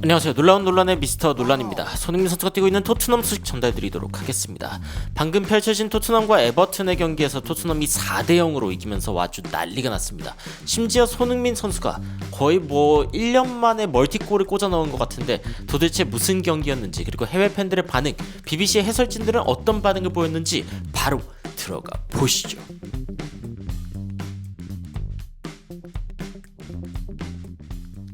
안녕하세요. 놀라운 논란의 미스터 논란입니다. 손흥민 선수가 뛰고 있는 토트넘 소식 전달드리도록 하겠습니다. 방금 펼쳐진 토트넘과 에버튼의 경기에서 토트넘이 4대0으로 이기면서 아주 난리가 났습니다. 심지어 손흥민 선수가 거의 1년 만에 멀티골을 꽂아 넣은 것 같은데 도대체 무슨 경기였는지, 그리고 해외 팬들의 반응, BBC 해설진들은 어떤 반응을 보였는지 바로 들어가 보시죠.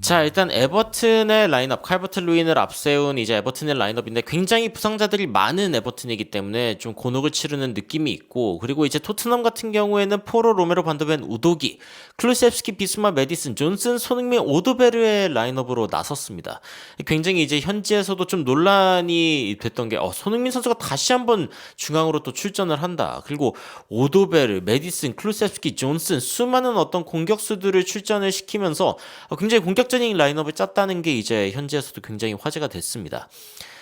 자, 일단 에버튼의 라인업, 칼버트 루인을 앞세운 이제 에버튼의 라인업인데 굉장히 부상자들이 많은 에버튼이기 때문에 좀 곤혹을 치르는 느낌이 있고, 그리고 이제 토트넘 같은 경우에는 포로, 로메로, 반더벤, 우도기, 클루셉스키, 비스마, 메디슨, 존슨, 손흥민, 오드베르의 라인업으로 나섰습니다. 굉장히 이제 현지에서도 좀 논란이 됐던 게 손흥민 선수가 다시 한번 중앙으로 또 출전을 한다. 그리고 오도베르, 메디슨, 클루셉스키, 존슨, 수많은 어떤 공격수들을 출전을 시키면서 굉장히 공격적인 라인업을 짰다는 게 이제 현지에서도 굉장히 화제가 됐습니다.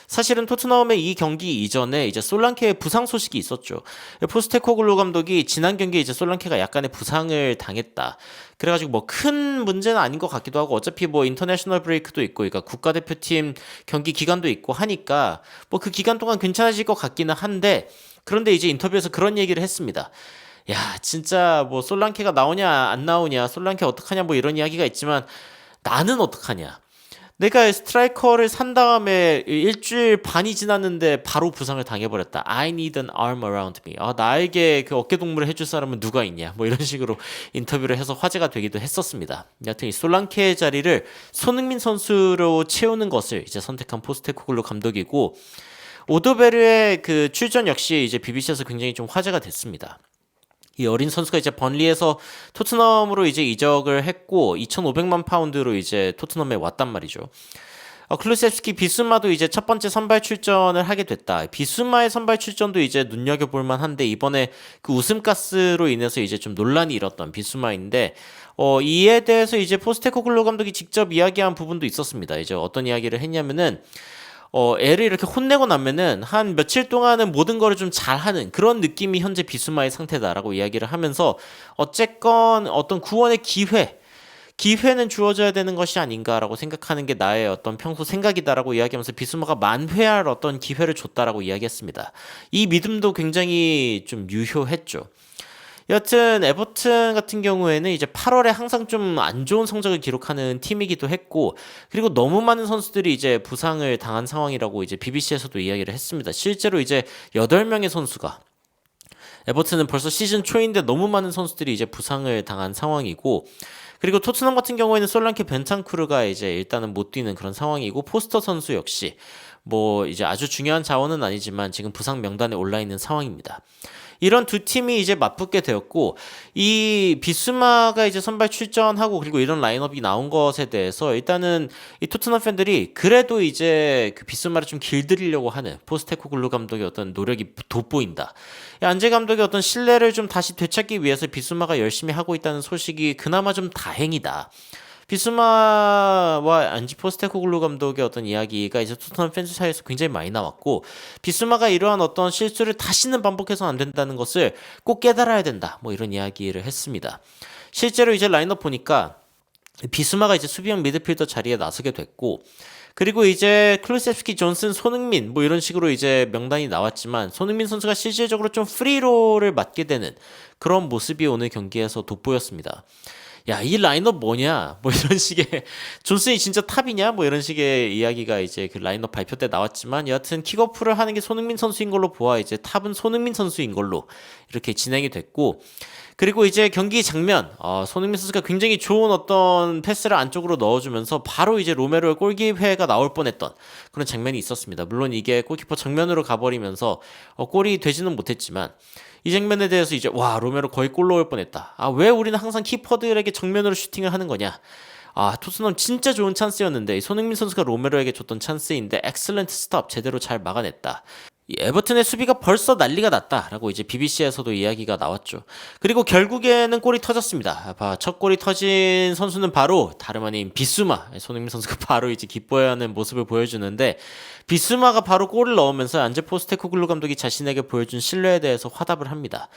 사실은 토트넘의 이 경기 이전에 이제 솔랑케의 부상 소식이 있었죠. 포스테코글루 감독이 지난 경기에 이제 솔랑케가 약간의 부상을 당했다. 그래가지고 큰 문제는 아닌 것 같기도 하고, 어차피 인터내셔널 브레이크도 있고, 그러니까 국가대표팀 경기 기간도 있고 하니까 그 기간 동안 괜찮아질 것 같기는 한데, 그런데 이제 인터뷰에서 그런 얘기를 했습니다. 야, 진짜 솔랑케가 나오냐 안 나오냐, 솔랑케 어떡하냐 이런 이야기가 있지만 나는 어떡하냐. 내가 스트라이커를 산 다음에 일주일 반이 지났는데 바로 부상을 당해버렸다. I need an arm around me. 나에게 그 어깨동무를 해줄 사람은 누가 있냐. 이런 식으로 인터뷰를 해서 화제가 되기도 했었습니다. 여튼 이 솔랑케의 자리를 손흥민 선수로 채우는 것을 이제 선택한 포스테코글루 감독이고, 오도베르의 그 출전 역시 이제 BBC에서 굉장히 좀 화제가 됐습니다. 이 어린 선수가 이제 번리에서 토트넘으로 이제 이적을 했고 2,500만 파운드로 이제 토트넘에 왔단 말이죠. 클루셉스키, 비수마도 이제 첫 번째 선발 출전을 하게 됐다. 비수마의 선발 출전도 이제 눈여겨볼 만한데, 이번에 그 웃음가스로 인해서 이제 좀 논란이 일었던 비수마인데, 이에 대해서 이제 포스테코글루 감독이 직접 이야기한 부분도 있었습니다. 이제 어떤 이야기를 했냐면은, 애를 이렇게 혼내고 나면은 한 며칠 동안은 모든 거를 좀 잘하는 그런 느낌이 현재 비수마의 상태다라고 이야기를 하면서, 어쨌건 어떤 구원의 기회는 주어져야 되는 것이 아닌가라고 생각하는 게 나의 어떤 평소 생각이다라고 이야기하면서 비수마가 만회할 어떤 기회를 줬다라고 이야기했습니다. 이 믿음도 굉장히 좀 유효했죠. 여튼 에버튼 같은 경우에는 이제 8월에 항상 좀 안 좋은 성적을 기록하는 팀이기도 했고, 그리고 너무 많은 선수들이 이제 부상을 당한 상황이라고 이제 BBC에서도 이야기를 했습니다. 실제로 이제 8명의 선수가, 에버튼은 벌써 시즌 초인데 너무 많은 선수들이 이제 부상을 당한 상황이고, 그리고 토트넘 같은 경우에는 솔랑케, 벤탄쿠르가 이제 일단은 못 뛰는 그런 상황이고, 포스터 선수 역시 이제 아주 중요한 자원은 아니지만 지금 부상 명단에 올라 있는 상황입니다. 이런 두 팀이 이제 맞붙게 되었고, 이 비스마가 이제 선발 출전하고 그리고 이런 라인업이 나온 것에 대해서 일단은 이 토트넘 팬들이 그래도 이제 그 비스마를 좀 길들이려고 하는 포스테코글루 감독의 어떤 노력이 돋보인다. 안제 감독의 어떤 신뢰를 좀 다시 되찾기 위해서 비스마가 열심히 하고 있다는 소식이 그나마 좀 다행이다. 비스마와 안지 포스테코글루 감독의 어떤 이야기가 이제 토트넘 팬스 사이에서 굉장히 많이 나왔고, 비스마가 이러한 어떤 실수를 다시는 반복해서는 안 된다는 것을 꼭 깨달아야 된다. 이런 이야기를 했습니다. 실제로 이제 라인업 보니까 비스마가 이제 수비형 미드필더 자리에 나서게 됐고, 그리고 이제 클루셉스키, 존슨, 손흥민 이런 식으로 이제 명단이 나왔지만, 손흥민 선수가 실질적으로 좀 프리롤을 맡게 되는 그런 모습이 오늘 경기에서 돋보였습니다. 야, 이 라인업 뭐냐? 이런 식의, 존슨이 진짜 탑이냐? 이런 식의 이야기가 이제 그 라인업 발표 때 나왔지만, 여하튼 킥오프를 하는 게 손흥민 선수인 걸로 보아 이제 탑은 손흥민 선수인 걸로 이렇게 진행이 됐고, 그리고 이제 경기 장면, 손흥민 선수가 굉장히 좋은 어떤 패스를 안쪽으로 넣어주면서 바로 이제 로메로의 골기회가 나올 뻔했던 그런 장면이 있었습니다. 물론 이게 골키퍼 정면으로 가버리면서 골이 되지는 못했지만, 이 장면에 대해서 이제 로메로 거의 골 넣을 뻔했다. 왜 우리는 항상 키퍼들에게 정면으로 슈팅을 하는 거냐? 토트넘 진짜 좋은 찬스였는데 손흥민 선수가 로메로에게 줬던 찬스인데 엑셀런트 스톱, 제대로 잘 막아냈다. 이 에버튼의 수비가 벌써 난리가 났다라고 이제 BBC에서도 이야기가 나왔죠. 그리고 결국에는 골이 터졌습니다. 첫 골이 터진 선수는 바로 다름 아닌 비수마. 손흥민 선수가 바로 이제 기뻐해하는 모습을 보여주는데 비수마가 바로 골을 넣으면서 안제 포스테코글루 감독이 자신에게 보여준 신뢰에 대해서 화답을 합니다.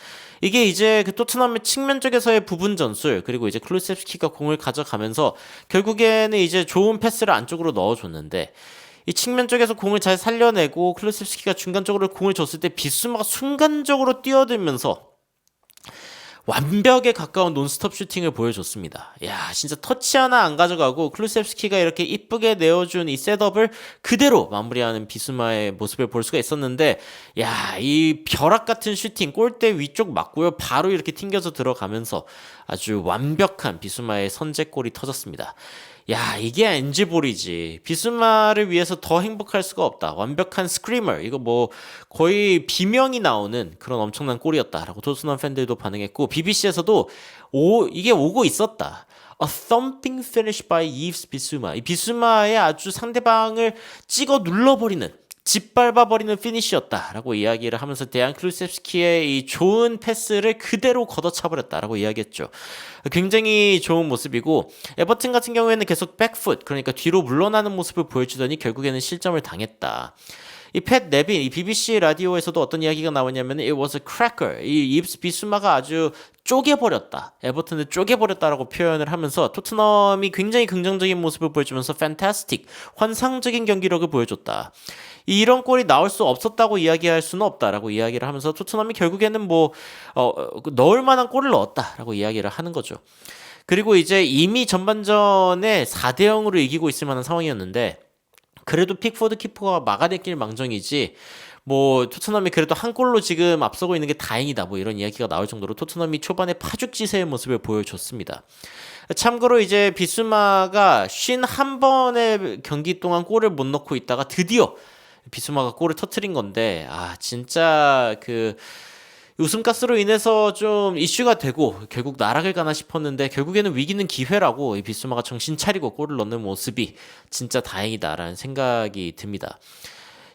이게 이제 그 토트넘의 측면 쪽에서의 부분 전술 그리고 이제 클루셉스키가 공을 가져가면서 결국에는 이제 좋은 패스를 안쪽으로 넣어줬는데 이 측면 쪽에서 공을 잘 살려내고 클루셉스키가 중간 쪽으로 공을 줬을 때 비수마가 순간적으로 뛰어들면서 완벽에 가까운 논스톱 슈팅을 보여줬습니다. 야, 진짜 터치 하나 안 가져가고 클루셉스키가 이렇게 이쁘게 내어준 이 셋업을 그대로 마무리하는 비수마의 모습을 볼 수가 있었는데, 야, 이 벼락 같은 슈팅 골대 위쪽 맞고요. 바로 이렇게 튕겨서 들어가면서 아주 완벽한 비수마의 선제골이 터졌습니다. 야, 이게 엔지볼이지. 비스마를 위해서 더 행복할 수가 없다. 완벽한 스크리머. 이거 뭐 거의 비명이 나오는 그런 엄청난 골이었다라고 토트넘 팬들도 반응했고 BBC에서도 이게 오고 있었다. A thumping finish by Yves 비스마. 이 비스마의 아주 상대방을 찍어 눌러버리는 짓밟아버리는 피니시였다라고 이야기를 하면서 데안 클루셉스키의 이 좋은 패스를 그대로 걷어차버렸다라고 이야기했죠. 굉장히 좋은 모습이고 에버튼 같은 경우에는 계속 백풋 그러니까 뒤로 물러나는 모습을 보여주더니 결국에는 실점을 당했다. 이 팻 네빈, 이 BBC 라디오에서도 어떤 이야기가 나오냐면 it was a cracker. 이 입스 비수마가 아주 쪼개버렸다. 에버튼을 쪼개버렸다라고 표현을 하면서 토트넘이 굉장히 긍정적인 모습을 보여주면서 fantastic, 환상적인 경기력을 보여줬다. 이런 골이 나올 수 없었다고 이야기할 수는 없다라고 이야기를 하면서 토트넘이 결국에는 뭐 넣을 만한 골을 넣었다라고 이야기를 하는 거죠. 그리고 이제 이미 전반전에 4대 0으로 이기고 있을 만한 상황이었는데 그래도 픽포드 키퍼가 막아냈길 망정이지 뭐 토트넘이 그래도 한 골로 지금 앞서고 있는 게 다행이다 뭐 이런 이야기가 나올 정도로 토트넘이 초반에 파죽지세의 모습을 보여줬습니다. 참고로 이제 비수마가 51번의 경기 동안 골을 못 넣고 있다가 드디어 비수마가 골을 터트린 건데 진짜 그 웃음가스로 인해서 좀 이슈가 되고 결국 나락을 가나 싶었는데 결국에는 위기는 기회라고 이 비수마가 정신 차리고 골을 넣는 모습이 진짜 다행이다라는 생각이 듭니다.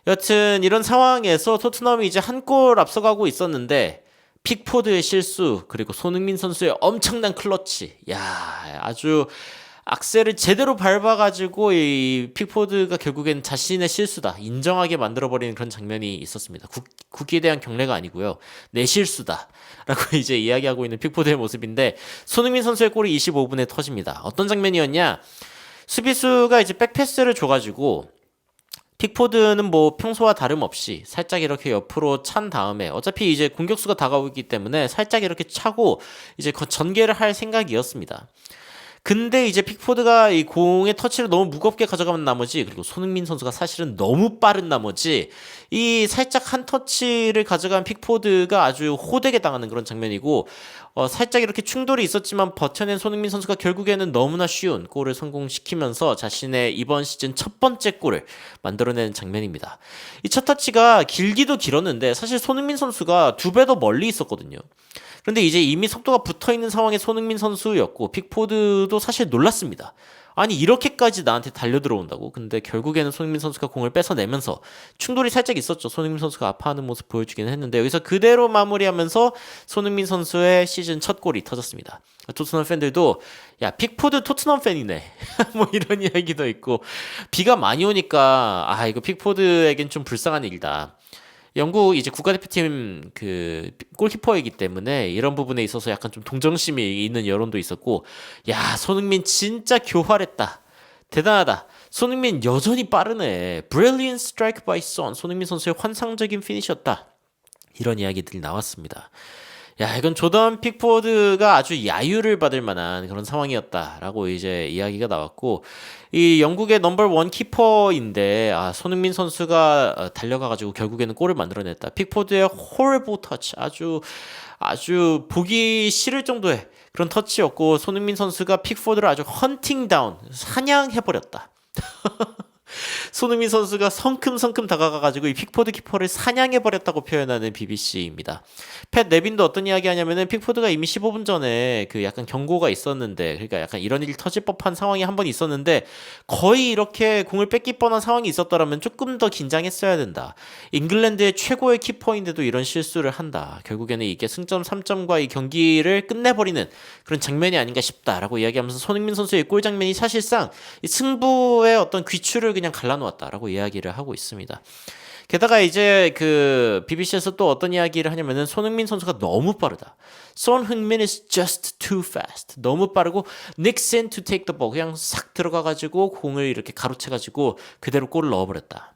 여튼 이런 상황에서 토트넘이 이제 한 골 앞서가고 있었는데 픽포드의 실수 그리고 손흥민 선수의 엄청난 클러치 아주 악셀을 제대로 밟아가지고 이 픽포드가 결국엔 자신의 실수다 인정하게 만들어버리는 그런 장면이 있었습니다. 국기에 대한 경례가 아니고요. 내 실수다 라고 이제 이야기하고 있는 픽포드의 모습인데 손흥민 선수의 골이 25분에 터집니다. 어떤 장면이었냐 수비수가 이제 백패스를 줘가지고 픽포드는 뭐 평소와 다름없이 살짝 이렇게 옆으로 찬 다음에 어차피 이제 공격수가 다가오기 때문에 살짝 이렇게 차고 이제 전개를 할 생각이었습니다. 근데 이제 픽포드가 이 공의 터치를 너무 무겁게 가져가는 나머지 그리고 손흥민 선수가 사실은 너무 빠른 나머지 이 살짝 한 터치를 가져간 픽포드가 아주 호되게 당하는 그런 장면이고 살짝 이렇게 충돌이 있었지만 버텨낸 손흥민 선수가 결국에는 너무나 쉬운 골을 성공시키면서 자신의 이번 시즌 첫 번째 골을 만들어내는 장면입니다. 이 첫 터치가 길기도 길었는데 사실 손흥민 선수가 2배 더 멀리 있었거든요. 그런데 이제 이미 속도가 붙어있는 상황의 손흥민 선수였고 픽포드도 사실 놀랐습니다. 아니 이렇게까지 나한테 달려들어온다고? 근데 결국에는 손흥민 선수가 공을 뺏어내면서 충돌이 살짝 있었죠. 손흥민 선수가 아파하는 모습 보여주긴 했는데 여기서 그대로 마무리하면서 손흥민 선수의 시즌 첫 골이 터졌습니다. 토트넘 팬들도 야 픽포드 토트넘 팬이네 뭐 이런 이야기도 있고 비가 많이 오니까 이거 픽포드에겐 좀 불쌍한 일이다. 영국 이제 국가대표팀 그 골키퍼이기 때문에 이런 부분에 있어서 약간 좀 동정심이 있는 여론도 있었고 야 손흥민 진짜 교활했다 대단하다 손흥민 여전히 빠르네 Brilliant strike by Son 손흥민 선수의 환상적인 피니시였다 이런 이야기들이 나왔습니다. 야 이건 조던 픽포드가 아주 야유를 받을 만한 그런 상황이었다라고 이제 이야기가 나왔고 이 영국의 넘버1 키퍼인데 손흥민 선수가 달려가가지고 결국에는 골을 만들어냈다. 픽포드의 horrible touch 아주 보기 싫을 정도의 그런 터치였고 손흥민 선수가 픽포드를 아주 헌팅 다운 사냥해버렸다. 손흥민 선수가 성큼성큼 다가가가지고 이 픽포드 키퍼를 사냥해버렸다고 표현하는 BBC입니다. 팻 네빈도 어떤 이야기 하냐면은 픽포드가 이미 15분 전에 그 약간 경고가 있었는데, 그러니까 약간 이런 일이 터질 법한 상황이 한 번 있었는데 거의 이렇게 공을 뺏길 뻔한 상황이 있었더라면 조금 더 긴장했어야 된다. 잉글랜드의 최고의 키퍼인데도 이런 실수를 한다. 결국에는 이게 승점 3점과 이 경기를 끝내버리는 그런 장면이 아닌가 싶다라고 이야기하면서 손흥민 선수의 골 장면이 사실상 이 승부의 어떤 귀추를 그냥 갈라놓았다라고 이야기를 하고 있습니다. 게다가 이제 그 BBC에서 또 어떤 이야기를 하냐면은 손흥민 선수가 너무 빠르다. 손흥민 is just too fast. 너무 빠르고 Nixon to take the ball. 그냥 싹 들어가가지고 공을 이렇게 가로채가지고 그대로 골을 넣어버렸다.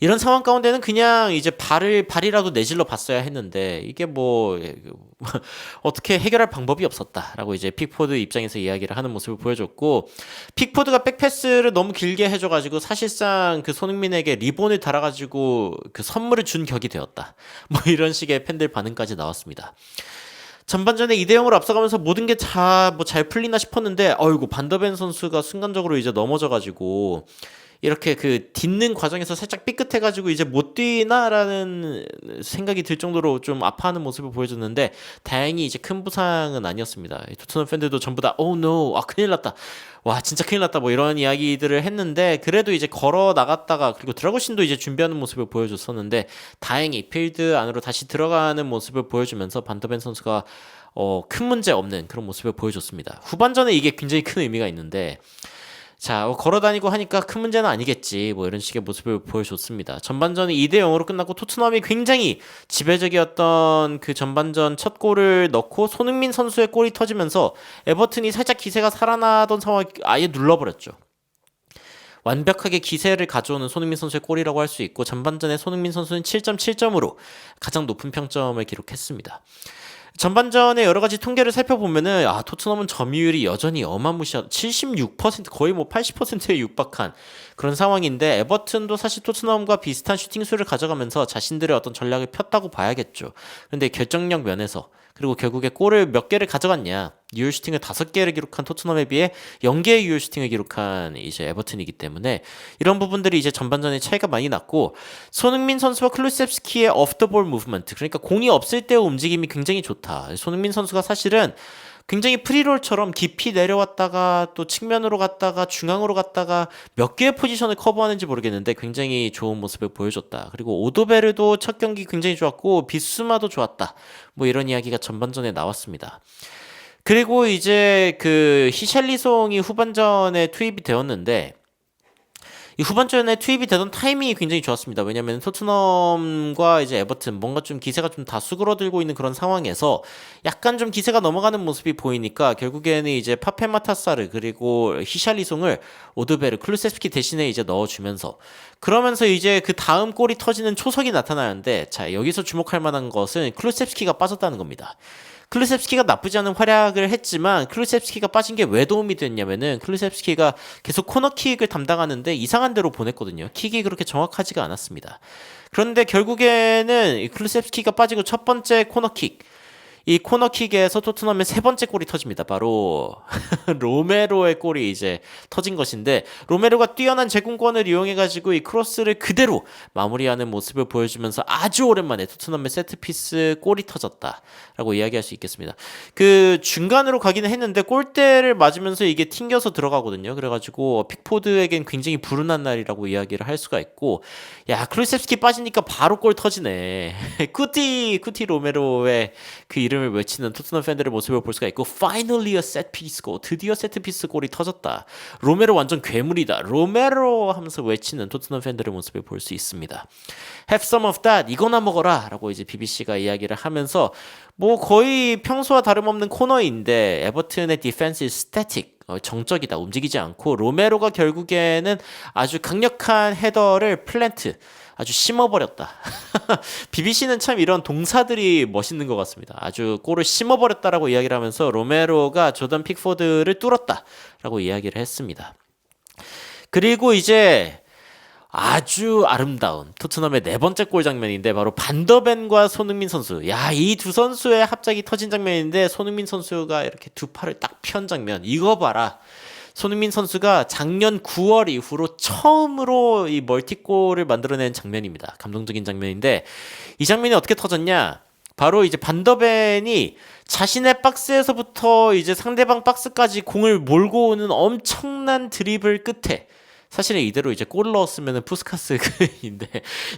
이런 상황 가운데는 그냥 이제 발이라도 내질러 봤어야 했는데 이게 뭐 어떻게 해결할 방법이 없었다라고 이제 픽포드 입장에서 이야기를 하는 모습을 보여줬고, 픽포드가 백패스를 너무 길게 해줘가지고 사실상 그 손흥민에게 리본을 달아가지고 그 선물을 준 격이 되었다. 뭐 이런 식의 팬들 반응까지 나왔습니다. 전반전에 2대0으로 앞서가면서 모든 게 잘 풀리나 싶었는데 어이구 반더벤 선수가 순간적으로 이제 넘어져가지고 이렇게 그 딛는 과정에서 살짝 삐끗해가지고 이제 못 뛰나라는 생각이 들 정도로 좀 아파하는 모습을 보여줬는데 다행히 이제 큰 부상은 아니었습니다. 토트넘 팬들도 전부 다 oh no, 큰일 났다, 와 진짜 큰일 났다 뭐 이런 이야기들을 했는데 그래도 이제 걸어 나갔다가 그리고 드라고신도 이제 준비하는 모습을 보여줬었는데 다행히 필드 안으로 다시 들어가는 모습을 보여주면서 반더벤 선수가 큰 문제 없는 그런 모습을 보여줬습니다. 후반전에 이게 굉장히 큰 의미가 있는데 자, 걸어다니고 하니까 큰 문제는 아니겠지. 뭐 이런 식의 모습을 보여줬습니다. 전반전이 2대0으로 끝났고 토트넘이 굉장히 지배적이었던 그 전반전 첫 골을 넣고 손흥민 선수의 골이 터지면서 에버튼이 살짝 기세가 살아나던 상황을 아예 눌러버렸죠. 완벽하게 기세를 가져오는 손흥민 선수의 골이라고 할 수 있고 전반전에 손흥민 선수는 7.7점으로 가장 높은 평점을 기록했습니다. 전반전에 여러 가지 통계를 살펴보면은 토트넘은 점유율이 여전히 어마무시한 76% 거의 뭐 80%에 육박한 그런 상황인데 에버튼도 사실 토트넘과 비슷한 슈팅 수를 가져가면서 자신들의 어떤 전략을 폈다고 봐야겠죠. 그런데 결정력 면에서 그리고 결국에 골을 몇 개를 가져갔냐, 유효 슈팅을 5개를 기록한 토트넘에 비해 0개의 유효 슈팅을 기록한 이제 에버튼이기 때문에 이런 부분들이 이제 전반전에 차이가 많이 났고, 손흥민 선수와 클루셉스키의 오프 더 볼 무브먼트, 그러니까 공이 없을 때의 움직임이 굉장히 좋다. 손흥민 선수가 사실은 굉장히 프리롤처럼 깊이 내려왔다가 또 측면으로 갔다가 중앙으로 갔다가 몇 개의 포지션을 커버하는지 모르겠는데 굉장히 좋은 모습을 보여줬다. 그리고 오도베르도 첫 경기 굉장히 좋았고 비수마도 좋았다. 뭐 이런 이야기가 전반전에 나왔습니다. 그리고 이제 그 히샬리송이 후반전에 투입이 되었는데 이 후반전에 투입이 되던 타이밍이 굉장히 좋았습니다. 왜냐하면 토트넘과 이제 에버튼 뭔가 좀 기세가 좀 다 수그러들고 있는 그런 상황에서 약간 좀 기세가 넘어가는 모습이 보이니까 결국에는 이제 파페마타사르 그리고 히샬리송을 오드베르, 클루세스키 대신에 이제 넣어주면서 그러면서 이제 그 다음 골이 터지는 초석이 나타나는데 자 여기서 주목할 만한 것은 클루셉스키가 빠졌다는 겁니다. 클루셉스키가 나쁘지 않은 활약을 했지만 클루셉스키가 빠진 게 왜 도움이 됐냐면은 클루셉스키가 계속 코너킥을 담당하는데 이상한 데로 보냈거든요. 킥이 그렇게 정확하지가 않았습니다. 그런데 결국에는 클루셉스키가 빠지고 첫 번째 코너킥, 이 코너킥에서 토트넘의 세 번째 골이 터집니다. 바로 로메로의 골이 이제 터진 것인데 로메로가 뛰어난 제공권을 이용해가지고 이 크로스를 그대로 마무리하는 모습을 보여주면서 아주 오랜만에 토트넘의 세트피스 골이 터졌다라고 이야기할 수 있겠습니다. 그 중간으로 가기는 했는데 골대를 맞으면서 이게 튕겨서 들어가거든요. 그래가지고 픽포드에겐 굉장히 불운한 날이라고 이야기를 할 수가 있고, 야 클루셉스키 빠지니까 바로 골 터지네. 쿠티 로메로의 그 이름을 외치는 토트넘 팬들의 모습을 볼 수가 있고, Finally a set piece goal, 드디어 세트피스 골이 터졌다. 로메로 완전 괴물이다. 로메로 하면서 외치는 토트넘 팬들의 모습을 볼 수 있습니다. Have some of that, 이거나 먹어라 라고 이제 BBC가 이야기를 하면서 뭐 거의 평소와 다름없는 코너인데 에버튼의 디펜스 is static, 정적이다, 움직이지 않고 로메로가 결국에는 아주 강력한 헤더를 플랜트, 아주 심어버렸다. BBC는 참 이런 동사들이 멋있는 것 같습니다. 아주 골을 심어버렸다라고 이야기를 하면서 로메로가 조던 픽포드를 뚫었다라고 이야기를 했습니다. 그리고 이제 아주 아름다운 토트넘의 네 번째 골 장면인데 바로 반더벤과 손흥민 선수. 야, 이 두 선수의 합작이 터진 장면인데 손흥민 선수가 이렇게 두 팔을 딱 편 장면. 이거 봐라. 손흥민 선수가 작년 9월 이후로 처음으로 이 멀티골을 만들어낸 장면입니다. 감동적인 장면인데 이 장면이 어떻게 터졌냐? 바로 이제 반더벤이 자신의 박스에서부터 이제 상대방 박스까지 공을 몰고 오는 엄청난 드리블 끝에 사실은 이대로 이제 골을 넣었으면 푸스카스인데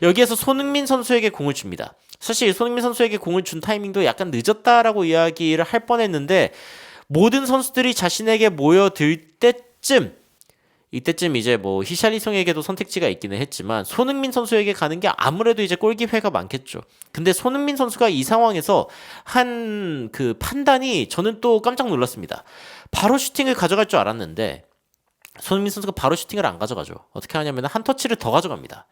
여기에서 손흥민 선수에게 공을 줍니다. 사실 손흥민 선수에게 공을 준 타이밍도 약간 늦었다라고 이야기를 할 뻔했는데 모든 선수들이 자신에게 모여들 때쯤 이때쯤 이제 뭐 히샬리송에게도 선택지가 있기는 했지만 손흥민 선수에게 가는 게 아무래도 이제 골 기회가 많겠죠. 근데 손흥민 선수가 이 상황에서 한 그 판단이 저는 또 깜짝 놀랐습니다. 바로 슈팅을 가져갈 줄 알았는데 손흥민 선수가 바로 슈팅을 안 가져가죠. 어떻게 하냐면 한 터치를 더 가져갑니다.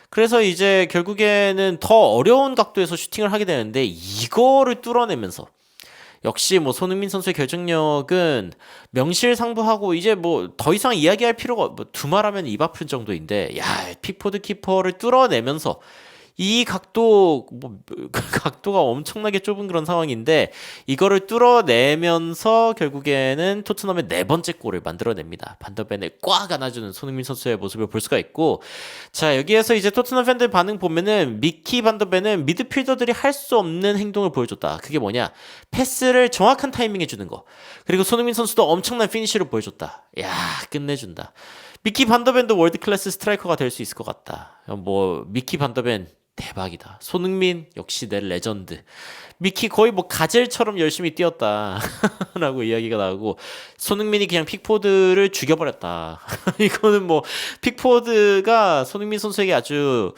그래서 이제 결국에는 더 어려운 각도에서 슈팅을 하게 되는데 이거를 뚫어내면서 역시 뭐 손흥민 선수의 결정력은 명실상부하고 이제 뭐 더 이상 이야기할 필요가 뭐 두말하면 입 아픈 정도인데 야 픽포드 키퍼를 뚫어내면서 이 각도 뭐 각도가 엄청나게 좁은 그런 상황인데 이거를 뚫어내면서 결국에는 토트넘의 네 번째 골을 만들어냅니다. 반더벤을 꽉 안아주는 손흥민 선수의 모습을 볼 수가 있고 자 여기에서 이제 토트넘 팬들 반응 보면은 미키 반더벤은 미드필더들이 할 수 없는 행동을 보여줬다. 그게 뭐냐 패스를 정확한 타이밍에 주는 거 그리고 손흥민 선수도 엄청난 피니쉬를 보여줬다. 야 끝내준다. 미키 반더벤도 월드 클래스 스트라이커가 될 수 있을 것 같다. 뭐 미키 반더벤 대박이다. 손흥민 역시 내 레전드. 미키 거의 뭐 가젤처럼 열심히 뛰었다 라고 이야기가 나오고 손흥민이 그냥 픽포드를 죽여버렸다. 이거는 뭐 픽포드가 손흥민 선수에게 아주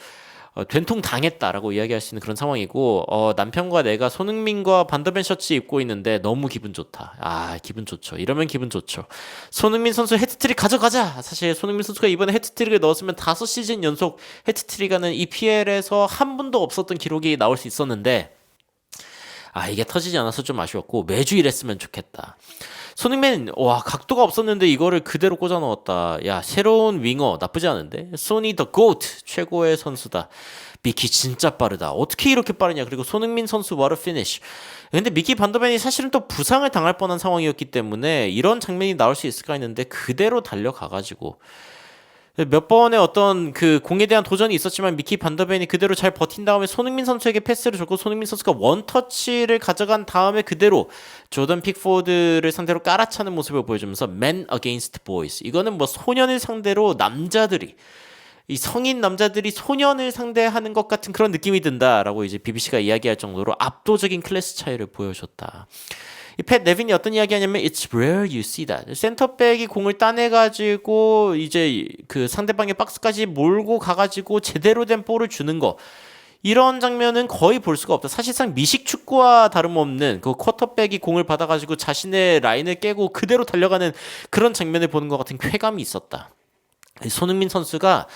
된통 당했다라고 이야기할 수 있는 그런 상황이고 남편과 내가 손흥민과 반더벤 셔츠 입고 있는데 너무 기분 좋다. 아 기분 좋죠. 이러면 기분 좋죠. 손흥민 선수 해트트릭 가져가자. 사실 손흥민 선수가 이번에 해트트릭을 넣었으면 5시즌 연속 해트트릭 하는 EPL에서 한 번도 없었던 기록이 나올 수 있었는데 아 이게 터지지 않아서 좀 아쉬웠고 매주 이랬으면 좋겠다. 손흥민 와 각도가 없었는데 이거를 그대로 꽂아 넣었다. 야 새로운 윙어 나쁘지 않은데. 소니 더 고트 최고의 선수다. 미키 진짜 빠르다. 어떻게 이렇게 빠르냐. 그리고 손흥민 선수 what a finish. 근데 미키 반더벤이 사실은 또 부상을 당할 뻔한 상황이었기 때문에 이런 장면이 나올 수 있을까 했는데 그대로 달려가가지고 몇 번의 어떤 그 공에 대한 도전이 있었지만 미키 반더벤이 그대로 잘 버틴 다음에 손흥민 선수에게 패스를 줬고 손흥민 선수가 원터치를 가져간 다음에 그대로 조던 픽포드를 상대로 깔아차는 모습을 보여주면서 Men Against Boys 이거는 뭐 소년을 상대로 남자들이 이 성인 남자들이 소년을 상대하는 것 같은 그런 느낌이 든다라고 이제 BBC가 이야기할 정도로 압도적인 클래스 차이를 보여줬다. 이 팻 네빈이 어떤 이야기 하냐면 It's rare you see that. 센터백이 공을 따내가지고 이제 그 상대방의 박스까지 몰고 가가지고 제대로 된 볼을 주는 거 이런 장면은 거의 볼 수가 없다. 사실상 미식 축구와 다름없는 그 쿼터백이 공을 받아가지고 자신의 라인을 깨고 그대로 달려가는 그런 장면을 보는 것 같은 쾌감이 있었다. 손흥민 선수가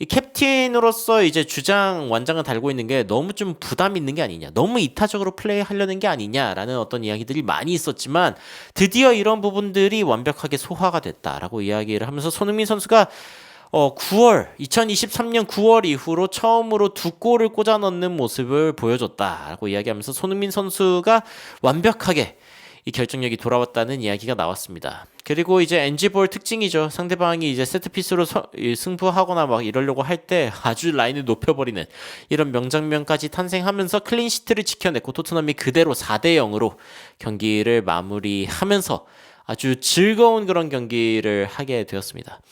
이 캡틴으로서 이제 주장 완장을 달고 있는 게 너무 좀 부담 있는 게 아니냐, 너무 이타적으로 플레이하려는 게 아니냐라는 어떤 이야기들이 많이 있었지만 드디어 이런 부분들이 완벽하게 소화가 됐다라고 이야기를 하면서 손흥민 선수가 2023년 9월 이후로 처음으로 2골을 꽂아 넣는 모습을 보여줬다라고 이야기하면서 손흥민 선수가 완벽하게 이 결정력이 돌아왔다는 이야기가 나왔습니다. 그리고 이제 NG볼 특징이죠. 상대방이 이제 세트피스로 승부하거나 막 이러려고 할 때 아주 라인을 높여버리는 이런 명장면까지 탄생하면서 클린시트를 지켜냈고 토트넘이 그대로 4대0으로 경기를 마무리하면서 아주 즐거운 그런 경기를 하게 되었습니다.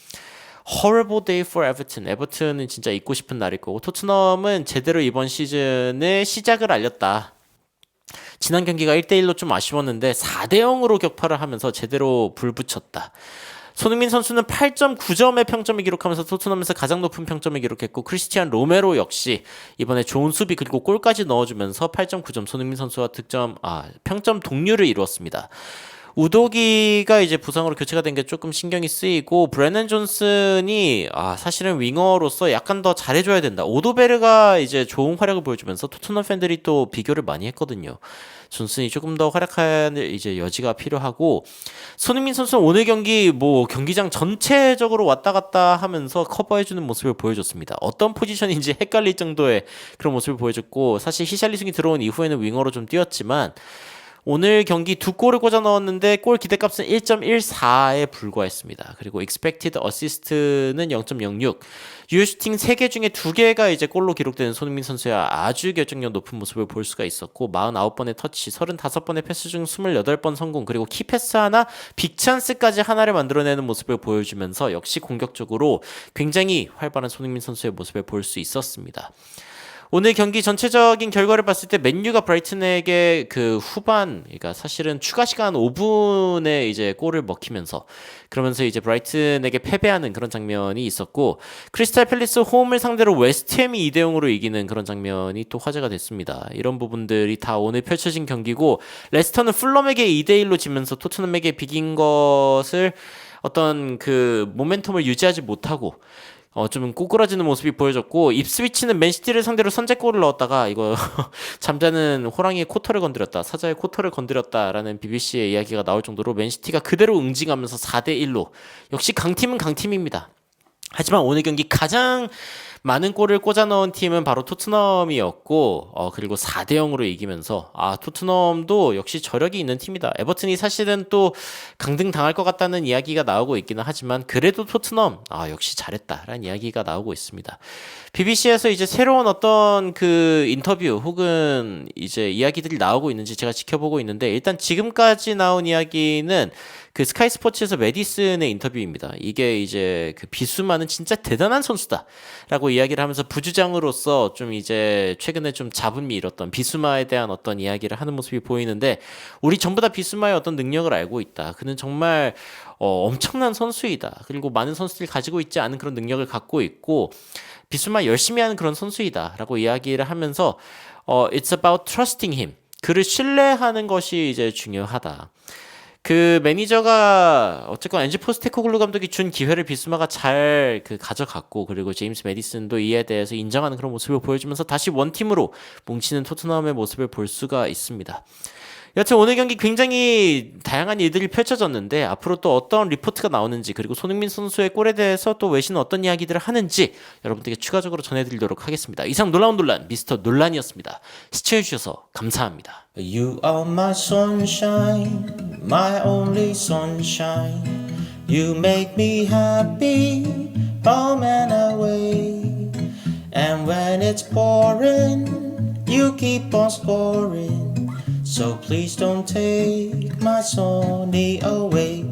Horrible day for Everton. 에버튼은 진짜 잊고 싶은 날일 거고 토트넘은 제대로 이번 시즌의 시작을 알렸다. 지난 경기가 1대1로 좀 아쉬웠는데 4대0으로 격파를 하면서 제대로 불 붙였다. 손흥민 선수는 8.9점의 평점을 기록하면서 토트넘에서 가장 높은 평점을 기록했고 크리스티안 로메로 역시 이번에 좋은 수비 그리고 골까지 넣어주면서 8.9점 손흥민 선수와 평점 동률을 이루었습니다. 우도기가 이제 부상으로 교체가 된 게 조금 신경이 쓰이고 브래넌 존슨이 사실은 윙어로서 약간 더 잘해줘야 된다. 오도베르가 이제 좋은 활약을 보여주면서 토트넘 팬들이 또 비교를 많이 했거든요. 존슨이 조금 더 활약할 이제 여지가 필요하고 손흥민 선수는 오늘 경기 뭐 경기장 전체적으로 왔다 갔다 하면서 커버해주는 모습을 보여줬습니다. 어떤 포지션인지 헷갈릴 정도의 그런 모습을 보여줬고 사실 히샬리송이 들어온 이후에는 윙어로 좀 뛰었지만 오늘 경기 2골을 꽂아 넣었는데 골 기대값은 1.14에 불과했습니다. 그리고 expected assist는 0.06. 유효 슈팅 3개 중에 2개가 이제 골로 기록되는 손흥민 선수의 아주 결정력 높은 모습을 볼 수가 있었고 49번의 터치, 35번의 패스 중 28번 성공, 그리고 키패스 하나, 빅찬스까지 하나를 만들어내는 모습을 보여주면서 역시 공격적으로 굉장히 활발한 손흥민 선수의 모습을 볼 수 있었습니다. 오늘 경기 전체적인 결과를 봤을 때 맨유가 브라이튼에게 그 후반, 그러니까 사실은 추가 시간 5분에 이제 골을 먹히면서 그러면서 이제 브라이튼에게 패배하는 그런 장면이 있었고, 크리스탈 팰리스 홈을 상대로 웨스트햄이 2대 0으로 이기는 그런 장면이 또 화제가 됐습니다. 이런 부분들이 다 오늘 펼쳐진 경기고, 레스터는 풀럼에게 2대 1로 지면서 토트넘에게 비긴 것을 어떤 그 모멘텀을 유지하지 못하고 좀 꼬꾸라지는 모습이 보여졌고, 입스위치는 맨시티를 상대로 선제골을 넣었다가 이거 잠자는 호랑이의 코털을 건드렸다, 사자의 코털을 건드렸다라는 BBC의 이야기가 나올 정도로 맨시티가 그대로 응징하면서 4대1로 역시 강팀은 강팀입니다. 하지만 오늘 경기 가장 많은 골을 꽂아 넣은 팀은 바로 토트넘이었고, 그리고 4대 0으로 이기면서 토트넘도 역시 저력이 있는 팀이다. 에버튼이 사실은 또 강등 당할 것 같다는 이야기가 나오고 있기는 하지만 그래도 토트넘 역시 잘했다라는 이야기가 나오고 있습니다. BBC에서 이제 새로운 어떤 그 인터뷰 혹은 이제 이야기들이 나오고 있는지 제가 지켜보고 있는데, 일단 지금까지 나온 이야기는 그 스카이 스포츠에서 메디슨의 인터뷰입니다. 이게 이제 그 비수마는 진짜 대단한 선수다라고 이야기를 하면서 부주장으로서 좀 이제 최근에 좀 잡음이 일었던 비수마에 대한 어떤 이야기를 하는 모습이 보이는데, 우리 전부 다 비수마의 어떤 능력을 알고 있다. 그는 정말 엄청난 선수이다. 그리고 많은 선수들이 가지고 있지 않은 그런 능력을 갖고 있고 비수마 열심히 하는 그런 선수이다라고 이야기를 하면서 It's about trusting him. 그를 신뢰하는 것이 이제 중요하다. 그 매니저가 어쨌건 엔지 포스테코글루 감독이 준 기회를 비스마가 잘 가져갔고, 그리고 제임스 메디슨도 이에 대해서 인정하는 그런 모습을 보여주면서 다시 원팀으로 뭉치는 토트넘의 모습을 볼 수가 있습니다. 여튼 오늘 경기 굉장히 다양한 일들이 펼쳐졌는데, 앞으로 또 어떤 리포트가 나오는지, 그리고 손흥민 선수의 골에 대해서 또 외신은 어떤 이야기들을 하는지 여러분들께 추가적으로 전해드리도록 하겠습니다. 이상 놀라운 논란 미스터 논란이었습니다. 시청해주셔서 감사합니다. You are my sunshine, my only sunshine. You make me happy, home and away. And when it's boring, you keep on scoring. So please don't take my Sony away.